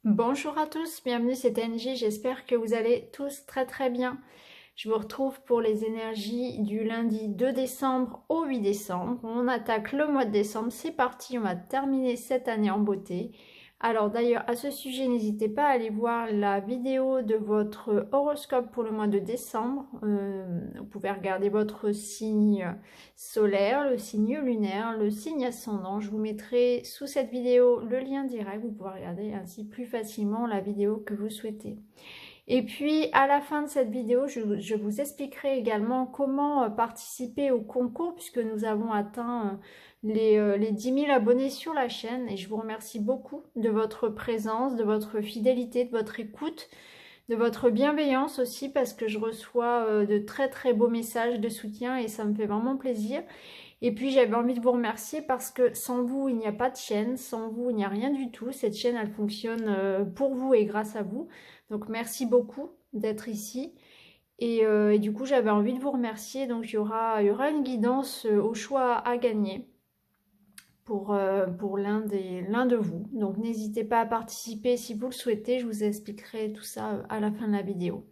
Bonjour à tous, bienvenue, c'est NJ, j'espère que vous allez tous très bien. Je vous retrouve pour les énergies du lundi 2 décembre au 8 décembre. On attaque le mois de décembre, c'est parti, on va terminer cette année en beauté. Alors d'ailleurs, à ce sujet, n'hésitez pas à aller voir la vidéo de votre horoscope pour le mois de décembre. Vous pouvez regarder votre signe solaire, le signe lunaire, le signe ascendant. Je vous mettrai sous cette vidéo le lien direct. Vous pouvez regarder ainsi plus facilement la vidéo que vous souhaitez. Et puis à la fin de cette vidéo, je vous expliquerai également comment participer au concours puisque nous avons atteint les 10 000 abonnés sur la chaîne et je vous remercie beaucoup de votre présence, de votre fidélité, de votre écoute, de votre bienveillance aussi parce que je reçois de très beaux messages de soutien et ça me fait vraiment plaisir. Et puis j'avais envie de vous remercier parce que sans vous il n'y a pas de chaîne, sans vous il n'y a rien du tout. Cette chaîne elle fonctionne pour vous et grâce à vous. Donc merci beaucoup d'être ici. Et du coup j'avais envie de vous remercier. Donc il y aura une guidance au choix à gagner pour l'un de vous. Donc n'hésitez pas à participer si vous le souhaitez. Je vous expliquerai tout ça à la fin de la vidéo.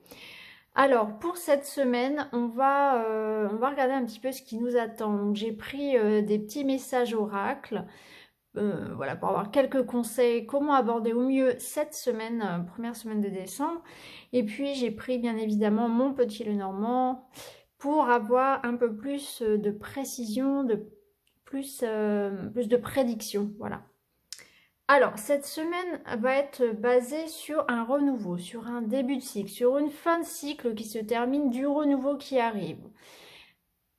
Alors, pour cette semaine, on va regarder un petit peu ce qui nous attend. Donc, j'ai pris des petits messages oracles, voilà, pour avoir quelques conseils, comment aborder au mieux cette semaine, première semaine de décembre. Et puis, j'ai pris bien évidemment mon petit Lenormand pour avoir un peu plus de précision, plus de prédiction, voilà. Alors, cette semaine va être basée sur un renouveau, sur un début de cycle, sur une fin de cycle qui se termine, du renouveau qui arrive.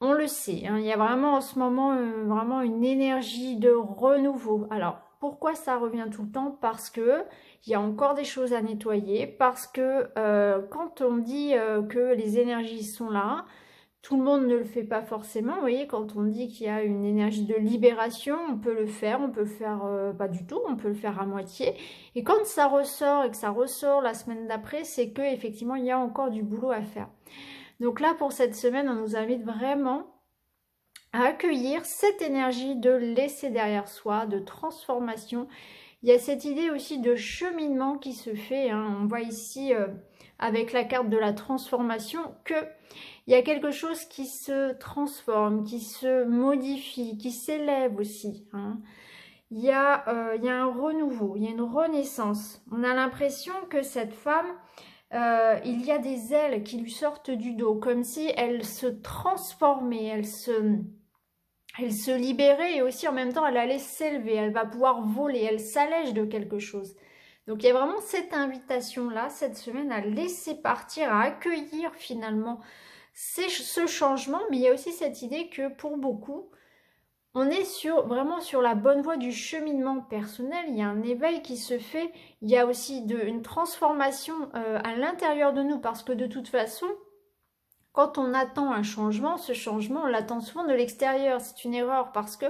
On le sait, hein, il y a vraiment en ce moment vraiment une énergie de renouveau. Alors, pourquoi ça revient tout le temps? Parce que il y a encore des choses à nettoyer, parce que quand on dit que les énergies sont là, tout le monde ne le fait pas forcément. Vous voyez, quand on dit qu'il y a une énergie de libération, on peut le faire pas du tout, on peut le faire à moitié. Et quand ça ressort et que ça ressort la semaine d'après, c'est que effectivement il y a encore du boulot à faire. Donc là, pour cette semaine, on nous invite vraiment à accueillir cette énergie de laisser derrière soi, de transformation. Il y a cette idée aussi de cheminement qui se fait, hein. On voit ici avec la carte de la transformation que il y a quelque chose qui se transforme, qui se modifie, qui s'élève aussi, hein. Il y a un renouveau, il y a une renaissance. On a l'impression que cette femme, il y a des ailes qui lui sortent du dos, comme si elle se transformait, elle se libérait et aussi en même temps elle allait s'élever, elle va pouvoir voler, elle s'allège de quelque chose. Donc il y a vraiment cette invitation-là, cette semaine, à laisser partir, à accueillir finalement ce changement, mais il y a aussi cette idée que pour beaucoup, on est vraiment sur la bonne voie du cheminement personnel, il y a un éveil qui se fait, il y a aussi une transformation à l'intérieur de nous, parce que de toute façon, quand on attend un changement, ce changement, on l'attend souvent de l'extérieur, c'est une erreur, parce que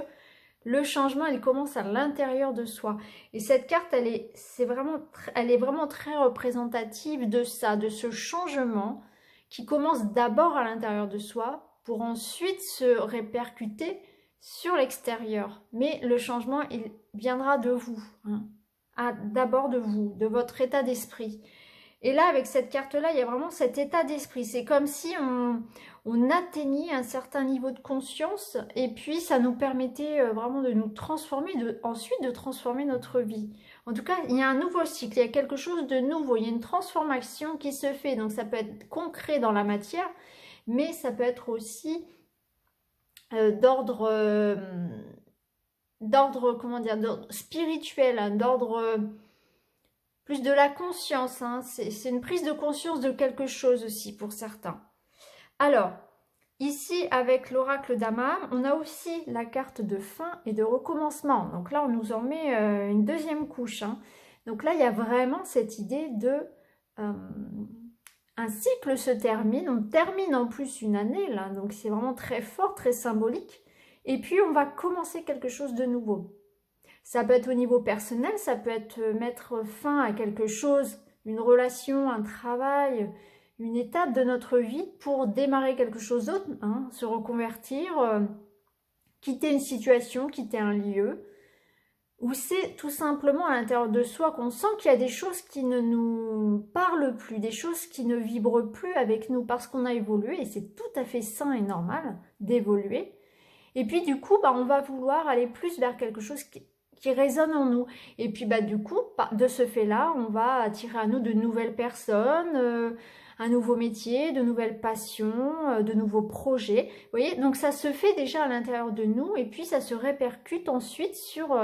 le changement, il commence à l'intérieur de soi. Et cette carte, elle est vraiment très représentative de ça, de ce changement qui commence d'abord à l'intérieur de soi pour ensuite se répercuter sur l'extérieur. Mais le changement, il viendra de vous, hein. D'abord de vous, de votre état d'esprit. Et là, avec cette carte-là, il y a vraiment cet état d'esprit. C'est comme si on atteignait un certain niveau de conscience et puis ça nous permettait vraiment de nous transformer, ensuite de transformer notre vie. En tout cas, il y a un nouveau cycle, il y a quelque chose de nouveau, il y a une transformation qui se fait. Donc ça peut être concret dans la matière, mais ça peut être aussi comment dire, d'ordre spirituel, hein, d'ordre plus de la conscience, hein. C'est une prise de conscience de quelque chose aussi pour certains. Alors, ici avec l'oracle d'Amam, on a aussi la carte de fin et de recommencement. Donc là, on nous en met une deuxième couche, hein. Donc là, il y a vraiment cette idée de... un cycle se termine, on termine en plus une année, là, donc c'est vraiment très fort, très symbolique. Et puis, on va commencer quelque chose de nouveau. Ça peut être au niveau personnel, ça peut être mettre fin à quelque chose, une relation, un travail, une étape de notre vie pour démarrer quelque chose d'autre, hein, se reconvertir, quitter une situation, quitter un lieu. où c'est tout simplement à l'intérieur de soi qu'on sent qu'il y a des choses qui ne nous parlent plus, des choses qui ne vibrent plus avec nous parce qu'on a évolué, et c'est tout à fait sain et normal d'évoluer. Et puis du coup, on va vouloir aller plus vers quelque chose qui résonne en nous. Et puis du coup, de ce fait-là, on va attirer à nous de nouvelles personnes, un nouveau métier, de nouvelles passions, de nouveaux projets. Vous voyez, donc ça se fait déjà à l'intérieur de nous et puis ça se répercute ensuite sur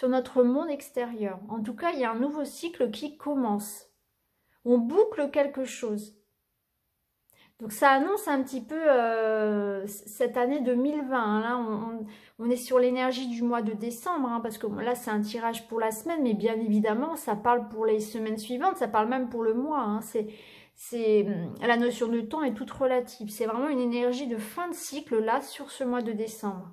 notre monde extérieur. En tout cas, il y a un nouveau cycle qui commence. On boucle quelque chose. Donc ça annonce un petit peu cette année 2020. Là, on est sur l'énergie du mois de décembre, hein, parce que là, c'est un tirage pour la semaine, mais bien évidemment, ça parle pour les semaines suivantes, ça parle même pour le mois. Hein. La notion de temps est toute relative. C'est vraiment une énergie de fin de cycle, là, sur ce mois de décembre.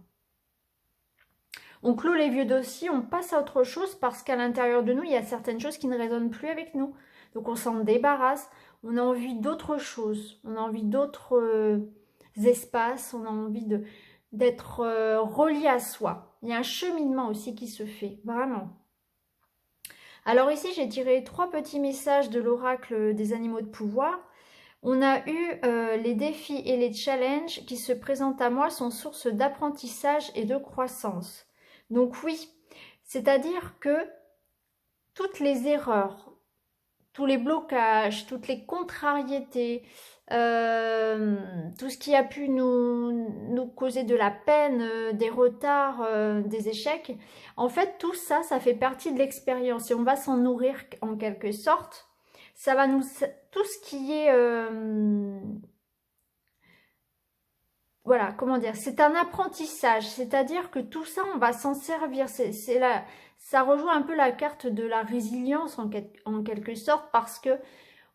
On clôt les vieux dossiers, on passe à autre chose, parce qu'à l'intérieur de nous, il y a certaines choses qui ne résonnent plus avec nous. Donc on s'en débarrasse. On a envie d'autre chose, on a envie d'autres espaces, on a envie d'être relié à soi. Il y a un cheminement aussi qui se fait, vraiment. Alors ici, j'ai tiré 3 petits messages de l'oracle des animaux de pouvoir. On a eu les défis et les challenges qui se présentent à moi sont source d'apprentissage et de croissance. Donc oui, c'est-à-dire que toutes les erreurs, tous les blocages, toutes les contrariétés, tout ce qui a pu nous causer de la peine, des retards, des échecs, en fait tout ça, ça fait partie de l'expérience et on va s'en nourrir en quelque sorte. Ça va nous... Tout ce qui est... voilà, comment dire, c'est un apprentissage, c'est-à-dire que tout ça, on va s'en servir. Ça rejoint un peu la carte de la résilience en quelque sorte, parce que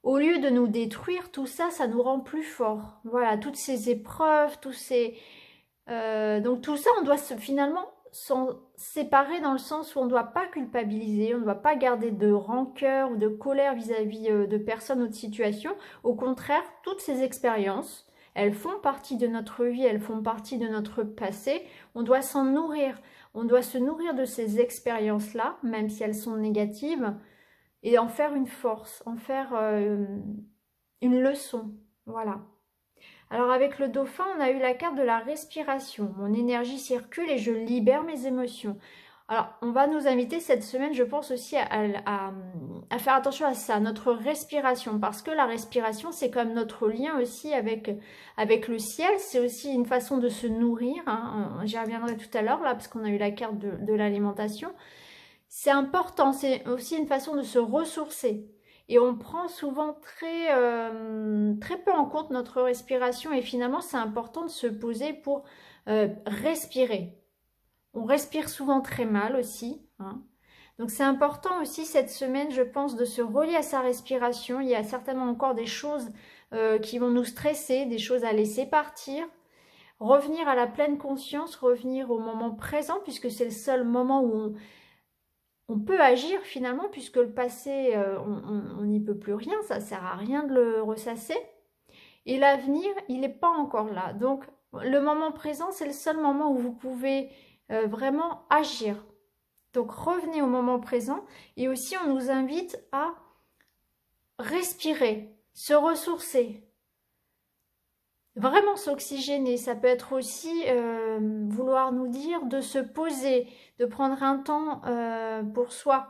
au lieu de nous détruire, tout ça, ça nous rend plus forts. Voilà, toutes ces épreuves, donc tout ça, on doit finalement s'en séparer dans le sens où on ne doit pas culpabiliser, on ne doit pas garder de rancœur ou de colère vis-à-vis de personnes ou de situations. Au contraire, toutes ces expériences, elles font partie de notre vie, elles font partie de notre passé. On doit s'en nourrir. On doit se nourrir de ces expériences-là, même si elles sont négatives, et en faire une force, en faire une leçon. Voilà. Alors avec le dauphin, on a eu la carte de la respiration. Mon énergie circule et je libère mes émotions. Alors, on va nous inviter cette semaine, je pense aussi à faire attention à ça, notre respiration. Parce que la respiration, c'est comme notre lien aussi avec le ciel. C'est aussi une façon de se nourrir. Hein. J'y reviendrai tout à l'heure, là, parce qu'on a eu la carte de l'alimentation. C'est important, c'est aussi une façon de se ressourcer. Et on prend souvent très peu en compte notre respiration. Et finalement, c'est important de se poser pour respirer. On respire souvent très mal aussi. Hein. Donc c'est important aussi cette semaine, je pense, de se relier à sa respiration. Il y a certainement encore des choses qui vont nous stresser, des choses à laisser partir. Revenir à la pleine conscience, revenir au moment présent, puisque c'est le seul moment où on peut agir finalement, puisque le passé, on n'y peut plus rien, ça ne sert à rien de le ressasser. Et l'avenir, il n'est pas encore là. Donc le moment présent, c'est le seul moment où vous pouvez vraiment agir. Donc revenez au moment présent, et aussi on nous invite à respirer, se ressourcer, vraiment s'oxygéner. Ça peut être aussi vouloir nous dire de se poser, de prendre un temps pour soi,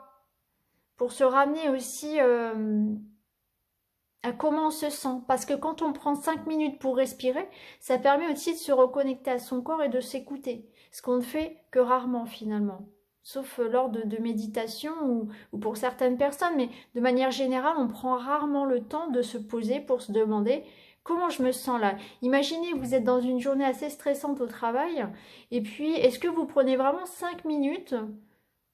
pour se ramener aussi à comment on se sent. Parce que quand on prend 5 minutes pour respirer, ça permet aussi de se reconnecter à son corps et de s'écouter. Ce qu'on ne fait que rarement finalement. Sauf lors de méditation ou pour certaines personnes. Mais de manière générale, on prend rarement le temps de se poser pour se demander comment je me sens là. Imaginez, vous êtes dans une journée assez stressante au travail. Et puis, est-ce que vous prenez vraiment 5 minutes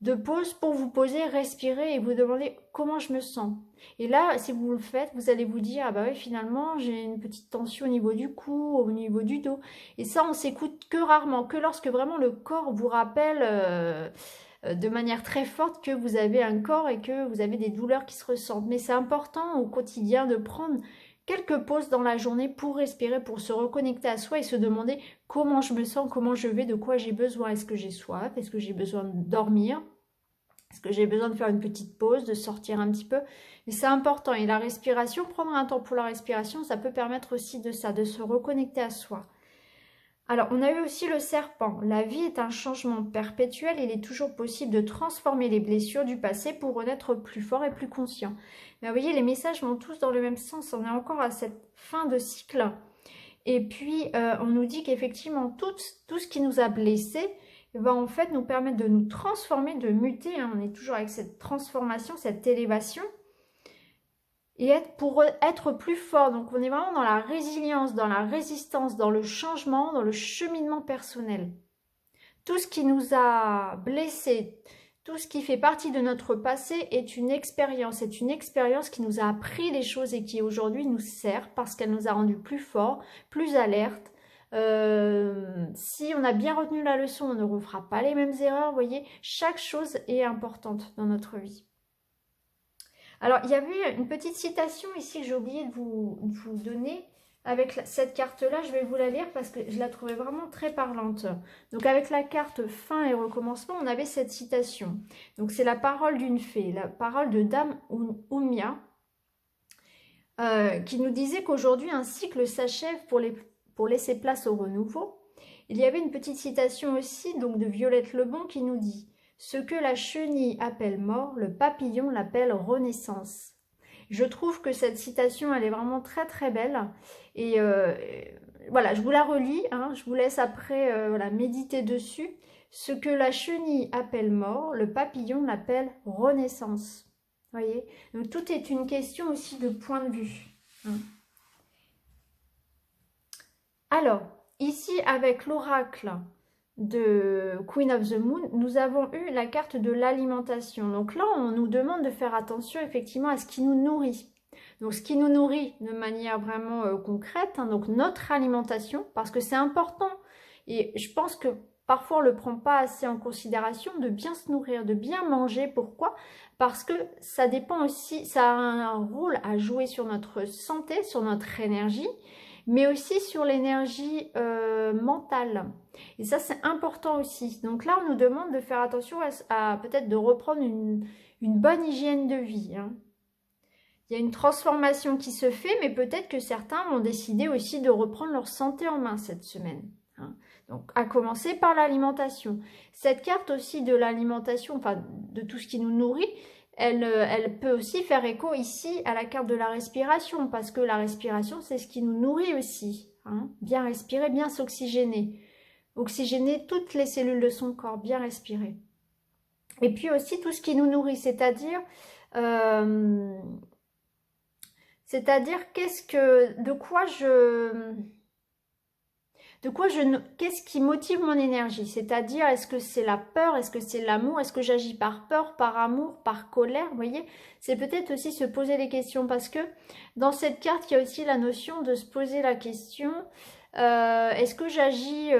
de pause pour vous poser, respirer et vous demander comment je me sens. Et là, si vous le faites, vous allez vous dire, ah bah oui, finalement, j'ai une petite tension au niveau du cou, au niveau du dos. Et ça, on s'écoute que rarement, que lorsque vraiment le corps vous rappelle de manière très forte que vous avez un corps et que vous avez des douleurs qui se ressentent. Mais c'est important au quotidien de prendre quelques pauses dans la journée pour respirer, pour se reconnecter à soi et se demander comment je me sens, comment je vais, de quoi j'ai besoin. Est-ce que j'ai soif? Est-ce que j'ai besoin de dormir? Est-ce que j'ai besoin de faire une petite pause, de sortir un petit peu? Mais c'est important. Et la respiration, prendre un temps pour la respiration, ça peut permettre aussi de ça, de se reconnecter à soi. Alors, on a eu aussi le serpent. La vie est un changement perpétuel. Il est toujours possible de transformer les blessures du passé pour renaître plus fort et plus conscient. Mais vous voyez, les messages vont tous dans le même sens. On est encore à cette fin de cycle. Et puis, on nous dit qu'effectivement, tout ce qui nous a blessés va en fait nous permettre de nous transformer, de muter. Hein. On est toujours avec cette transformation, cette élévation. Et pour être plus fort. Donc, on est vraiment dans la résilience, dans la résistance, dans le changement, dans le cheminement personnel. Tout ce qui nous a blessés, tout ce qui fait partie de notre passé est une expérience. C'est une expérience qui nous a appris des choses et qui aujourd'hui nous sert parce qu'elle nous a rendus plus forts, plus alertes. Si on a bien retenu la leçon, on ne refera pas les mêmes erreurs. Vous voyez, chaque chose est importante dans notre vie. Alors, il y avait une petite citation ici que j'ai oublié de vous donner. Avec cette carte-là, je vais vous la lire parce que je la trouvais vraiment très parlante. Donc, avec la carte fin et recommencement, on avait cette citation. Donc, c'est la parole d'une fée, la parole de Dame Oumia, qui nous disait qu'aujourd'hui, un cycle s'achève pour laisser place au renouveau. Il y avait une petite citation aussi donc de Violette Lebon qui nous dit « Ce que la chenille appelle mort, le papillon l'appelle renaissance ». Je trouve que cette citation, elle est vraiment très très belle. Et voilà, je vous la relis, hein, je vous laisse après voilà, méditer dessus. Ce que la chenille appelle mort, le papillon l'appelle renaissance. Vous voyez? Donc tout est une question aussi de point de vue. Hein. Alors, ici avec l'oracle de Queen of the Moon, nous avons eu la carte de l'alimentation. Donc là, on nous demande de faire attention effectivement à ce qui nous nourrit. Donc ce qui nous nourrit de manière vraiment concrète, hein, donc notre alimentation, parce que c'est important. Et je pense que parfois on ne le prend pas assez en considération, de bien se nourrir, de bien manger. Pourquoi? Parce que ça dépend aussi, ça a un rôle à jouer sur notre santé, sur notre énergie, mais aussi sur l'énergie mentale. Et ça, c'est important aussi. Donc là, on nous demande de faire attention à peut-être de reprendre une bonne hygiène de vie. Hein. Il y a une transformation qui se fait, mais peut-être que certains vont décider aussi de reprendre leur santé en main cette semaine. Hein. Donc, à commencer par l'alimentation. Cette carte aussi de l'alimentation, enfin, de tout ce qui nous nourrit, elle peut aussi faire écho ici à la carte de la respiration, parce que la respiration, c'est ce qui nous nourrit aussi. Hein. Bien respirer, bien s'oxygéner. Oxygéner toutes les cellules de son corps, bien respirer. Et puis aussi tout ce qui nous nourrit, c'est-à-dire qu'est-ce qui motive mon énergie? C'est-à-dire, est-ce que c'est la peur? Est-ce que c'est l'amour? Est-ce que j'agis par peur, par amour, par colère? Vous voyez, c'est peut-être aussi se poser les questions parce que dans cette carte, il y a aussi la notion de se poser la question, est-ce que j'agis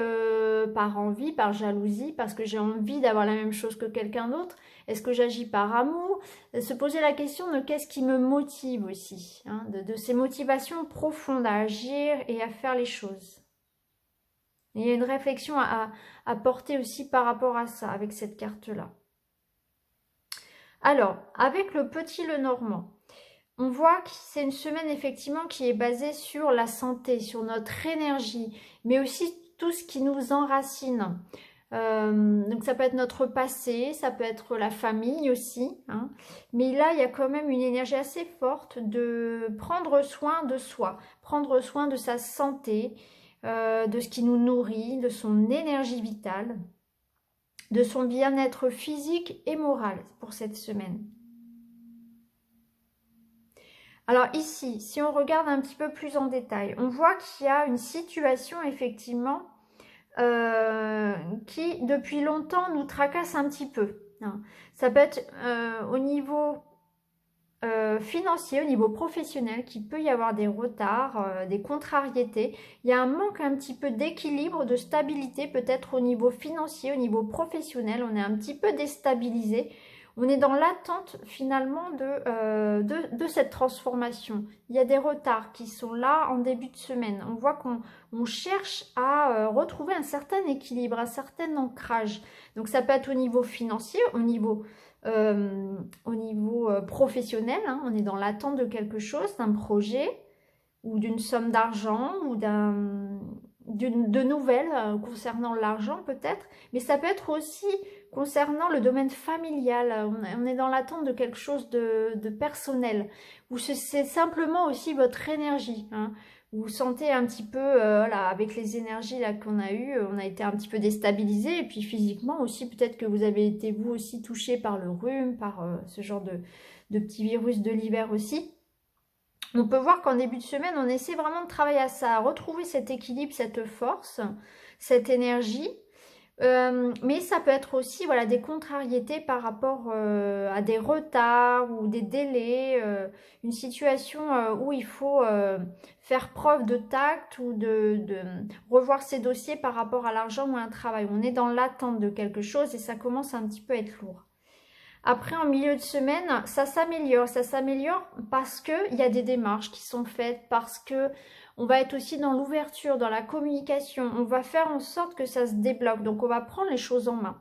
par envie, par jalousie, parce que j'ai envie d'avoir la même chose que quelqu'un d'autre? Est-ce que j'agis par amour? Se poser la question de qu'est-ce qui me motive aussi, hein, de ces motivations profondes à agir et à faire les choses. Il y a une réflexion à porter aussi par rapport à ça, avec cette carte-là. Alors, avec le petit Lenormand, on voit que c'est une semaine effectivement qui est basée sur la santé, sur notre énergie, mais aussi tout ce qui nous enracine. Donc ça peut être notre passé, ça peut être la famille aussi. Hein. Mais là, il y a quand même une énergie assez forte de prendre soin de soi, prendre soin de sa santé, de ce qui nous nourrit, de son énergie vitale, de son bien-être physique et moral pour cette semaine. Alors ici, si on regarde un petit peu plus en détail, on voit qu'il y a une situation effectivement qui depuis longtemps nous tracasse un petit peu. Hein. Ça peut être au niveau financier, au niveau professionnel, qu'il peut y avoir des retards, des contrariétés. Il y a un manque un petit peu d'équilibre, de stabilité, peut-être au niveau financier, au niveau professionnel. On est un petit peu déstabilisé. On est dans l'attente finalement de cette transformation. Il y a des retards qui sont là en début de semaine. On voit qu'on cherche à retrouver un certain équilibre, un certain ancrage. Donc ça peut être au niveau financier, au niveau au niveau professionnel, hein, on est dans l'attente de quelque chose, d'un projet ou d'une somme d'argent ou de nouvelles concernant l'argent peut-être, mais ça peut être aussi concernant le domaine familial. On est dans l'attente de quelque chose de personnel, ou c'est simplement aussi votre énergie, hein. Vous vous sentez un petit peu, voilà, avec les énergies là qu'on a eues, on a été un petit peu déstabilisé, et puis physiquement aussi, peut-être que vous avez été vous aussi touché par le rhume, par ce genre de petits virus de l'hiver aussi. On peut voir qu'en début de semaine, on essaie vraiment de travailler à ça, à retrouver cet équilibre, cette force, cette énergie. Mais ça peut être aussi, voilà, des contrariétés par rapport à des retards ou des délais, une situation où il faut faire preuve de tact ou de revoir ses dossiers par rapport à l'argent ou à un travail. On est dans l'attente de quelque chose et ça commence un petit peu à être lourd. Après, en milieu de semaine, ça s'améliore parce qu'il y a des démarches qui sont faites, parce que on va être aussi dans l'ouverture, dans la communication, on va faire en sorte que ça se débloque, donc on va prendre les choses en main.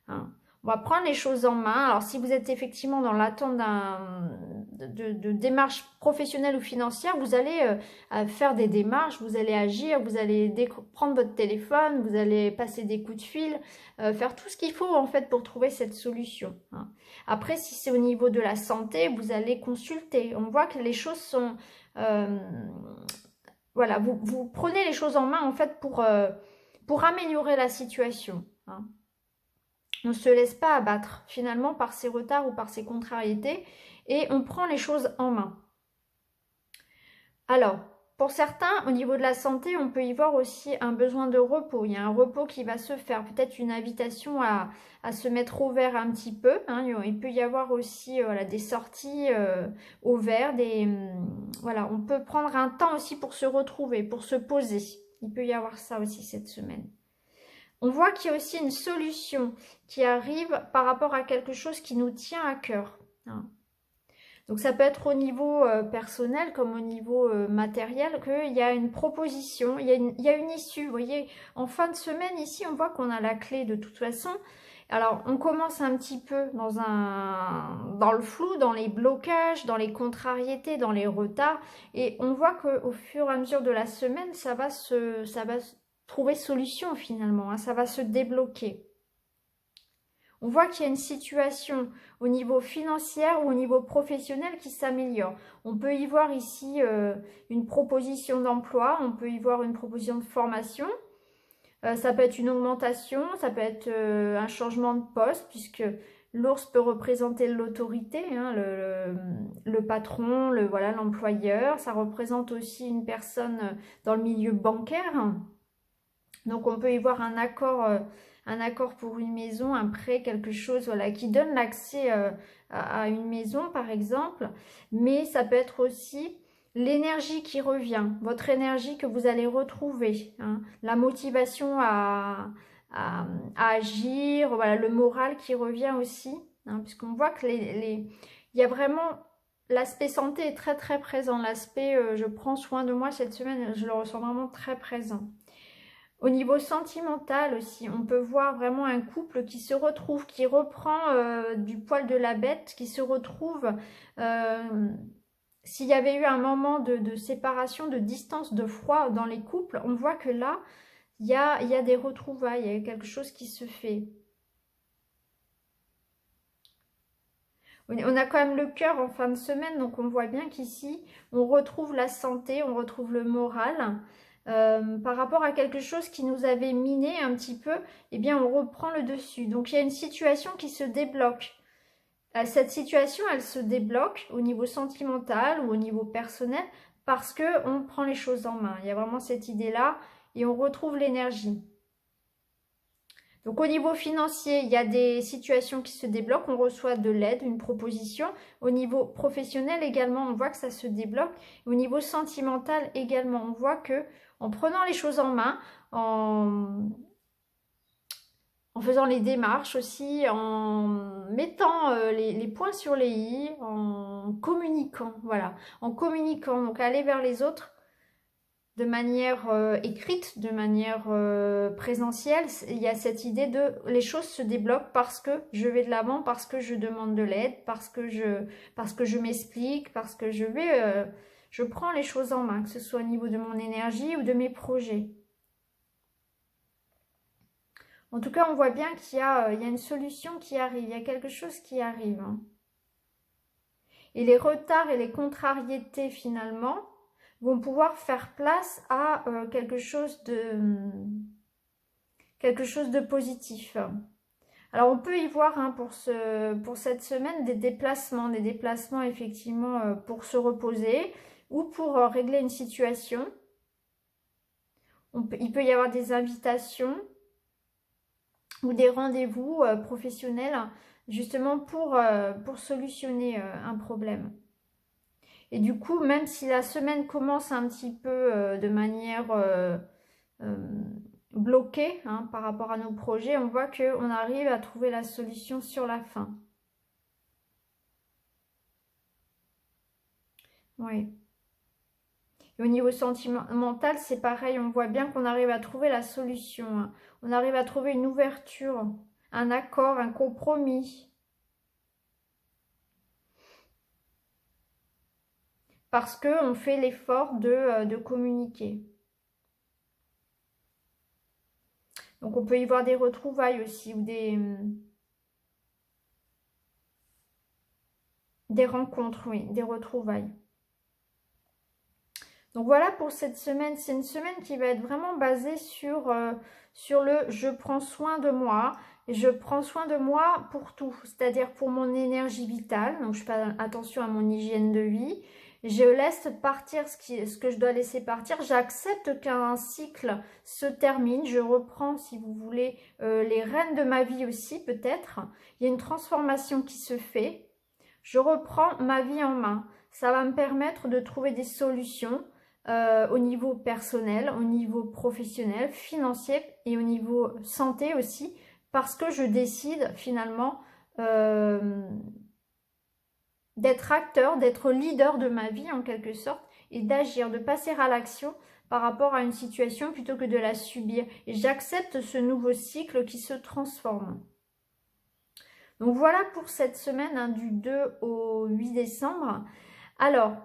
Hein. On va prendre les choses en main. Alors, si vous êtes effectivement dans l'attente de démarches professionnelles ou financières, vous allez faire des démarches, vous allez agir, vous allez prendre votre téléphone, vous allez passer des coups de fil, faire tout ce qu'il faut en fait pour trouver cette solution. Hein. Après, si c'est au niveau de la santé, vous allez consulter. On voit que les choses sont... voilà, vous prenez les choses en main en fait pour améliorer la situation. Hein. On ne se laisse pas abattre finalement par ces retards ou par ces contrariétés et on prend les choses en main. Alors, pour certains, au niveau de la santé, on peut y voir aussi un besoin de repos. Il y a un repos qui va se faire, peut-être une invitation à se mettre au vert un petit peu. Hein. Il peut y avoir aussi voilà, des sorties au vert. Voilà, on peut prendre un temps aussi pour se retrouver, pour se poser. Il peut y avoir ça aussi cette semaine. On voit qu'il y a aussi une solution qui arrive par rapport à quelque chose qui nous tient à cœur. Hein. Donc ça peut être au niveau personnel comme au niveau matériel qu'il y a une proposition, il y a une issue. Vous voyez, en fin de semaine ici, on voit qu'on a la clé de toute façon. Alors on commence un petit peu dans le flou, dans les blocages, dans les contrariétés, dans les retards. Et on voit qu'au fur et à mesure de la semaine, ça va trouver solution finalement, hein, ça va se débloquer. On voit qu'il y a une situation au niveau financier ou au niveau professionnel qui s'améliore. On peut y voir ici une proposition d'emploi, on peut y voir une proposition de formation. Ça peut être une augmentation, ça peut être un changement de poste puisque l'ours peut représenter l'autorité, hein, le patron, voilà, l'employeur. Ça représente aussi une personne dans le milieu bancaire. Donc on peut y voir un accord pour une maison, un prêt, quelque chose voilà, qui donne l'accès à une maison par exemple. Mais ça peut être aussi l'énergie qui revient, votre énergie que vous allez retrouver, hein, la motivation à agir, voilà, le moral qui revient aussi. Hein, puisqu'on voit que il y a vraiment... L'aspect santé est très très présent. L'aspect je prends soin de moi cette semaine, je le ressens vraiment très présent. Au niveau sentimental aussi, on peut voir vraiment un couple qui se retrouve, qui reprend du poil de la bête, qui se retrouve, s'il y avait eu un moment de séparation, de distance, de froid dans les couples, on voit que là, il y a des retrouvailles, il y a quelque chose qui se fait. On a quand même le cœur en fin de semaine, donc on voit bien qu'ici, on retrouve la santé, on retrouve le moral. Par rapport à quelque chose qui nous avait miné un petit peu, eh bien on reprend le dessus. Donc il y a une situation qui se débloque. Cette situation, elle se débloque au niveau sentimental ou au niveau personnel parce qu'on prend les choses en main. Il y a vraiment cette idée-là et on retrouve l'énergie. Donc au niveau financier, il y a des situations qui se débloquent, on reçoit de l'aide, une proposition. Au niveau professionnel également, on voit que ça se débloque. Au niveau sentimental également, on voit que en prenant les choses en main, en faisant les démarches aussi, en mettant les points sur les i, en communiquant, voilà, en communiquant, donc aller vers les autres, de manière écrite, de manière présentielle. Il y a cette idée de les choses se débloquent parce que je vais de l'avant, parce que je demande de l'aide, parce que je m'explique, parce que je prends les choses en main, que ce soit au niveau de mon énergie ou de mes projets. En tout cas, on voit bien qu'il y a une solution qui arrive, il y a quelque chose qui arrive. Hein. Et les retards et les contrariétés, finalement, vont pouvoir faire place à quelque chose de positif. Alors, on peut y voir hein, pour cette semaine des déplacements effectivement pour se reposer ou pour régler une situation. Il peut y avoir des invitations ou des rendez-vous professionnels justement pour solutionner un problème. Et du coup, même si la semaine commence un petit peu de manière bloquée hein, par rapport à nos projets, on voit qu'on arrive à trouver la solution sur la fin. Oui. Et au niveau sentimental, c'est pareil, on voit bien qu'on arrive à trouver la solution. Hein. On arrive à trouver une ouverture, un accord, un compromis. Parce qu'on fait l'effort de communiquer. Donc on peut y voir des retrouvailles aussi, ou des rencontres, oui, des retrouvailles. Donc voilà pour cette semaine, c'est une semaine qui va être vraiment basée sur le « je prends soin de moi ». Et je prends soin de moi pour tout, c'est-à-dire pour mon énergie vitale, donc je fais attention à mon hygiène de vie. Je laisse partir ce que je dois laisser partir. J'accepte qu'un cycle se termine. Je reprends, si vous voulez, les rênes de ma vie aussi, peut-être. Il y a une transformation qui se fait. Je reprends ma vie en main. Ça va me permettre de trouver des solutions au niveau personnel, au niveau professionnel, financier et au niveau santé aussi, parce que je décide finalement d'être acteur, d'être leader de ma vie en quelque sorte et d'agir, de passer à l'action par rapport à une situation plutôt que de la subir. Et j'accepte ce nouveau cycle qui se transforme. Donc voilà pour cette semaine hein, du 2 au 8 décembre. Alors,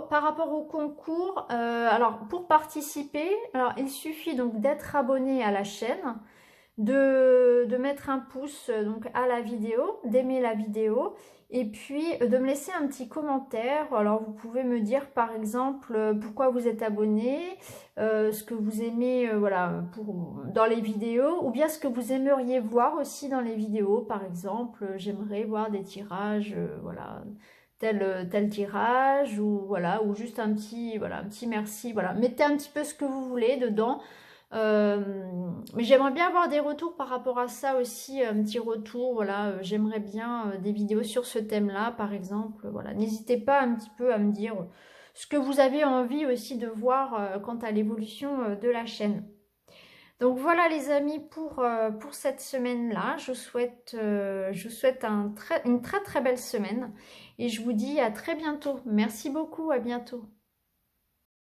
par rapport au concours, alors pour participer, alors il suffit donc d'être abonné à la chaîne, de mettre un pouce donc à la vidéo, d'aimer la vidéo et puis de me laisser un petit commentaire. Alors vous pouvez me dire par exemple pourquoi vous êtes abonné, ce que vous aimez voilà, dans les vidéos ou bien ce que vous aimeriez voir aussi dans les vidéos. Par exemple, j'aimerais voir des tirages, voilà, tel tirage ou voilà, ou juste un petit merci. Voilà, mettez un petit peu ce que vous voulez dedans. Mais j'aimerais bien avoir des retours par rapport à ça aussi, un petit retour, voilà, j'aimerais bien des vidéos sur ce thème-là, par exemple, voilà, n'hésitez pas un petit peu à me dire ce que vous avez envie aussi de voir quant à l'évolution de la chaîne. Donc voilà les amis pour cette semaine-là, je vous souhaite une très très belle semaine et je vous dis à très bientôt. Merci beaucoup, à bientôt.